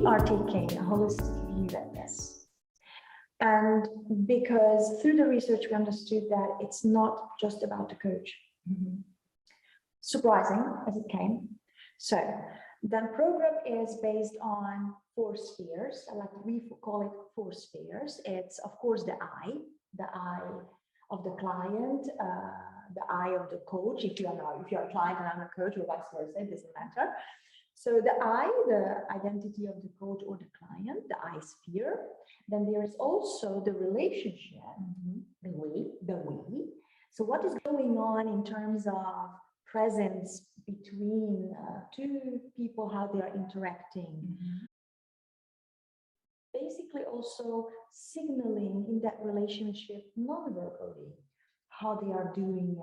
are taking a holistic view at this. And because through the research, we understood that it's not just about the coach. Surprising as it came. So the program is based on 4 spheres, like we call it 4 spheres. It's of course the eye of the client, the eye of the coach. If you're a client and I'm a coach, or vice versa, it doesn't matter. So the eye, the identity of the coach or the client, the eye sphere. Then there is also the relationship, the we. So what is going on in terms of presence between 2 people, how they are interacting. Basically also signaling in that relationship non-verbally how they are doing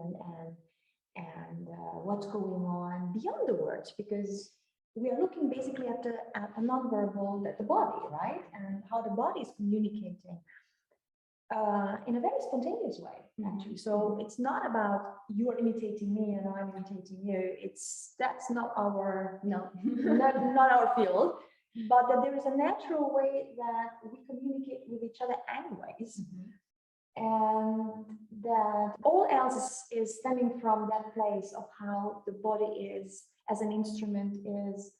and what's going on beyond the words, because we are looking basically at a non-verbal, at the body, right? And how the body is communicating in a very spontaneous way, actually. So it's not about you are imitating me and I'm imitating you. That's not our, not our field, but that there is a natural way that we communicate with each other anyways. And that all else is stemming from that place of how the body is, as an instrument, is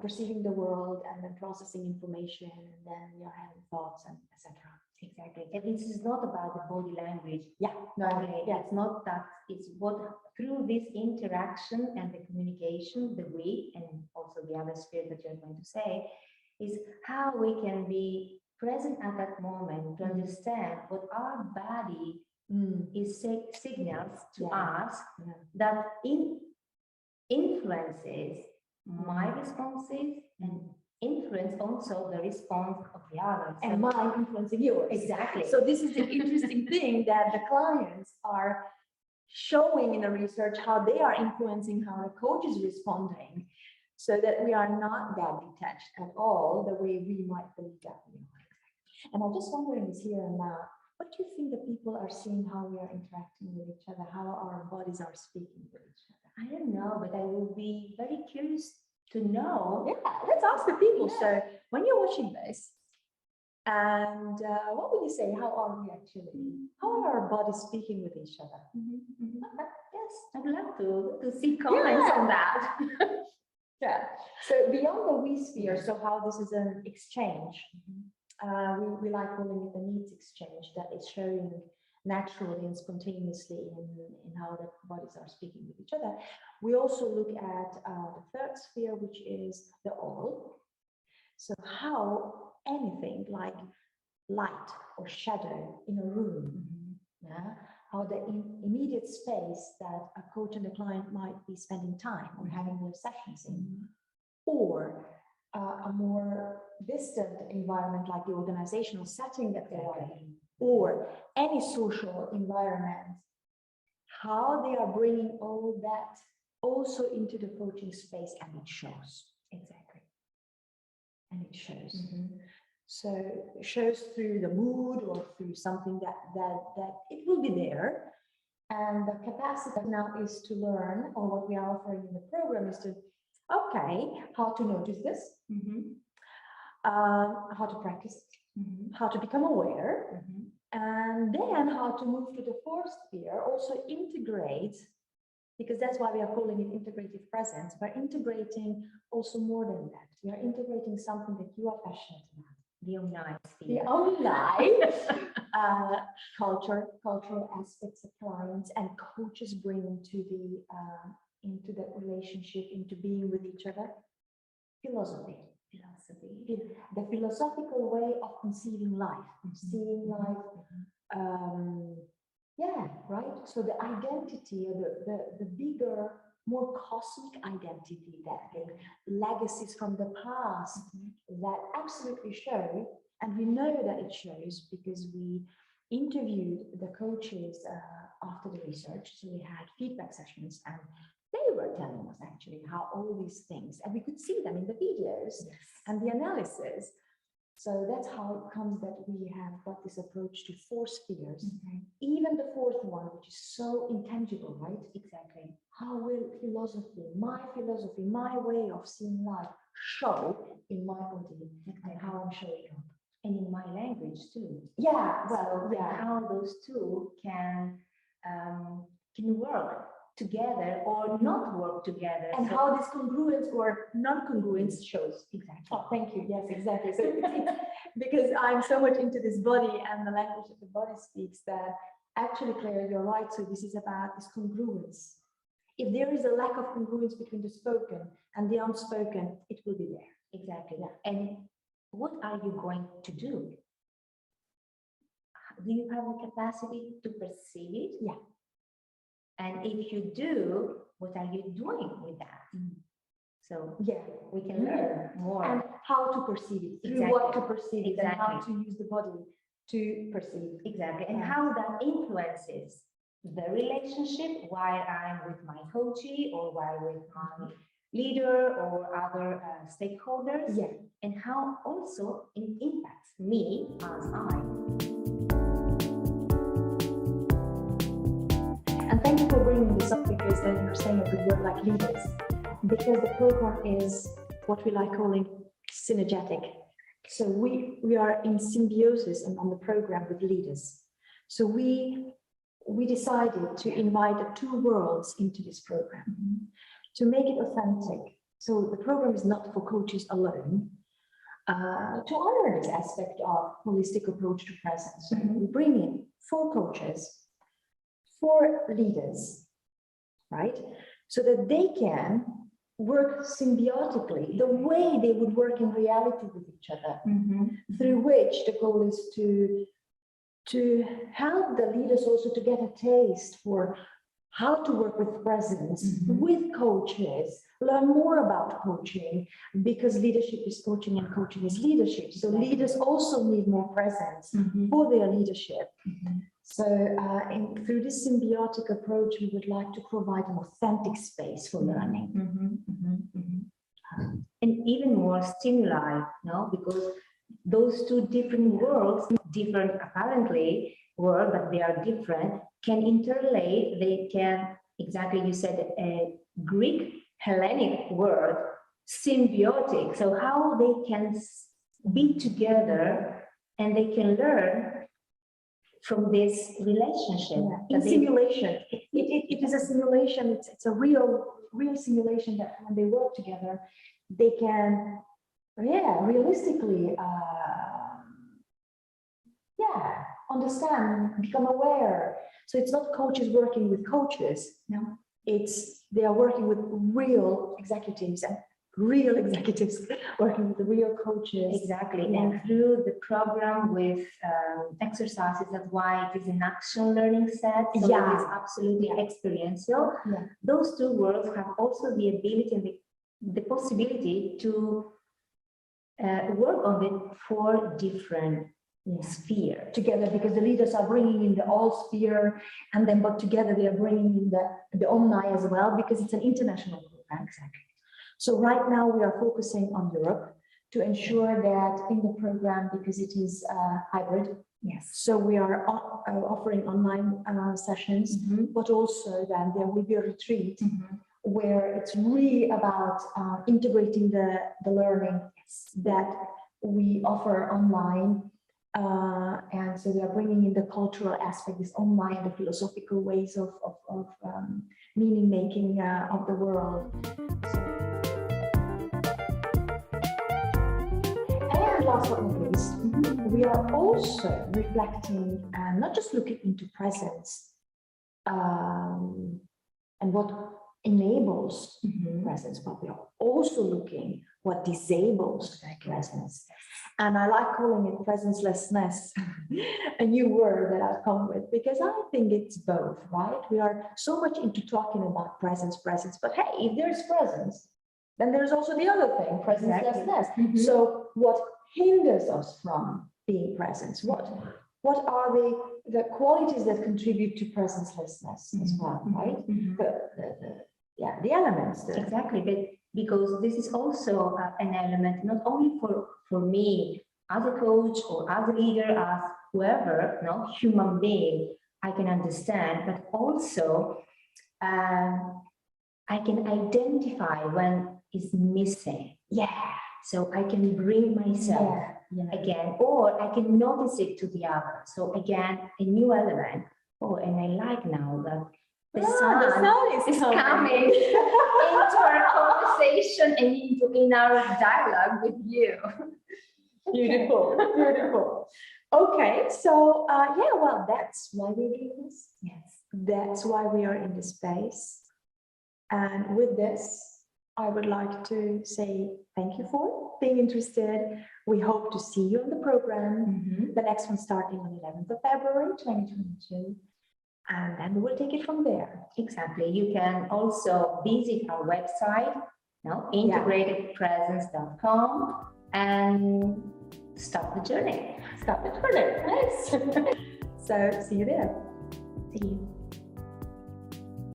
perceiving the world and then processing information, and then you're having thoughts and etc. Exactly. And this is not about the body language. Yeah. No, it's not that. It's what through this interaction and the communication, the we, and also the other sphere that you're going to say, is how we can be present at that moment to understand what our body is signals to us that influences my responses and influence also the response of the others. And mine influencing yours. Exactly. So this is the interesting thing, that the clients are showing in the research how they are influencing how the coach is responding, so that we are not that detached at all the way we might believe that we are. And I'm just wondering this here and now, what do you think that people are seeing, how we are interacting with each other, how our bodies are speaking with each other? I don't know, but I will be very curious to know. Yeah, let's ask the people. Yeah. So when you're watching this, and what would you say? How are we actually? How are our bodies speaking with each other? Yes, I'd love to see comments on that. Yeah. So beyond the we sphere, so how this is an exchange. We like calling it the needs exchange, that is showing naturally and spontaneously in how the bodies are speaking with each other. We also look at the 3rd sphere, which is the all. So how anything like light or shadow in a room, how the immediate space that a coach and a client might be spending time or having their sessions in, or a more distant environment like the organizational setting that they are in, or any social environment, how they are bringing all that also into the coaching space, and it shows. Exactly. And it shows. So it shows through the mood or through something that it will be there. And the capacity now is to learn, or what we are offering in the program is to, how to notice this, how to practice, how to become aware, and then how to move to the 4th sphere, also integrate, because that's why we are calling it integrative presence. We're integrating also more than that. We are integrating something that you are passionate about. The online sphere. The online cultural aspects of clients and coaches bring into that relationship, into being with each other. Philosophy, the philosophical way of conceiving life, seeing life. Right. So the identity, the bigger, more cosmic identity, that legacies from the past that absolutely show, and we know that it shows because we interviewed the coaches after the research. So we had feedback sessions, and they were telling us actually how all these things, and we could see them in the videos and the analysis. So that's how it comes that we have got this approach to 4 spheres, even the 4th one, which is so intangible, right? Exactly. How will philosophy, my way of seeing life, show in my body and how I'm showing up. And in my language too. Yeah, well, So yeah. how those two can work together or not work together. And So- how this congruence or non-congruence shows. Exactly. Oh, thank you. Yes, exactly. So because I'm so much into this body and the language that the body speaks that actually, Claire, you're right. So this is about this congruence. If there is a lack of congruence between the spoken and the unspoken, it will be there. Exactly. Yeah. And what are you going to do? Do you have the capacity to perceive it? Yeah. And if you do, what are you doing with that? So Yeah. we can learn more. And how to perceive it, through Exactly. what to perceive it, and how Exactly. to use the body to perceive. Exactly. And Yeah. how that influences the relationship while I'm with my coachee or while with my leader or other stakeholders. Yeah. And how also it impacts me as I. And thank you for bringing this up because then you're saying a good word like leaders. Because the program is what we like calling synergetic. So we are in symbiosis and on the program with leaders. So we decided to invite the two worlds into this program to make it authentic. So the program is not for coaches alone. To honor this aspect of holistic approach to presence, so we bring in 4 coaches, 4 leaders, right? So that they can work symbiotically, the way they would work in reality with each other, through which the goal is to help the leaders also to get a taste for how to work with presence, with coaches, learn more about coaching, because leadership is coaching and coaching is leadership. So leaders also need more presence for their leadership. So through this symbiotic approach, we would like to provide an authentic space for learning. And even more stimuli, no? Because those two different worlds, different apparently world, but they are different, can interrelate. They can, exactly, you said a Greek Hellenic word, symbiotic. So how they can be together and they can learn from this relationship. In simulation, it is a simulation. It's a real simulation that when they work together, they can, realistically, understand, become aware. So it's not coaches working with coaches. No, they are working with real executives and real executives working with the real coaches. Exactly. Yeah. And through the program with exercises, that's why it is an action learning set. So it is absolutely experiential. Yeah. Those two worlds have also the ability and the possibility to work on it for different sphere together, because the leaders are bringing in the all sphere, and then but together they are bringing in the omni as well, because it's an international program. Exactly. So right now we are focusing on Europe to ensure that in the program, because it is hybrid. Yes. So we are offering online sessions, but also then there will be a retreat where it's really about integrating the learning that we offer online. And so they are bringing in the cultural aspect, this online, the philosophical ways of meaning making of the world. And last but not least, we are also reflecting and not just looking into presence and what enables presence, but we are also looking what disables presence. And I like calling it presencelessness, a new word that I've come with, because I think it's both, right? We are so much into talking about presence, but hey, if there's presence, then there's also the other thing, presencelessness. So what hinders us from being present? What are the qualities that contribute to presencelessness as well, right? The elements. Exactly, but because this is also an element, not only for me as a coach or as a leader, as whoever, human being, I can understand, but also I can identify when it's missing. Yeah. So I can bring myself again, or I can notice it to the other. So again, a new element. Oh, and I like now that the sun is coming into our conversation and in our dialogue with you. Beautiful, beautiful. Okay, so yeah, well, that's why we do this. Yes. That's why we are in this space. And with this, I would like to say thank you for being interested. We hope to see you on the program. The next one starting on 11th of February, 2022. And then we will take it from there. Exactly. You can also visit our website, integrativepresence.com, and start the journey. Start the journey. Nice. So see you there. See you.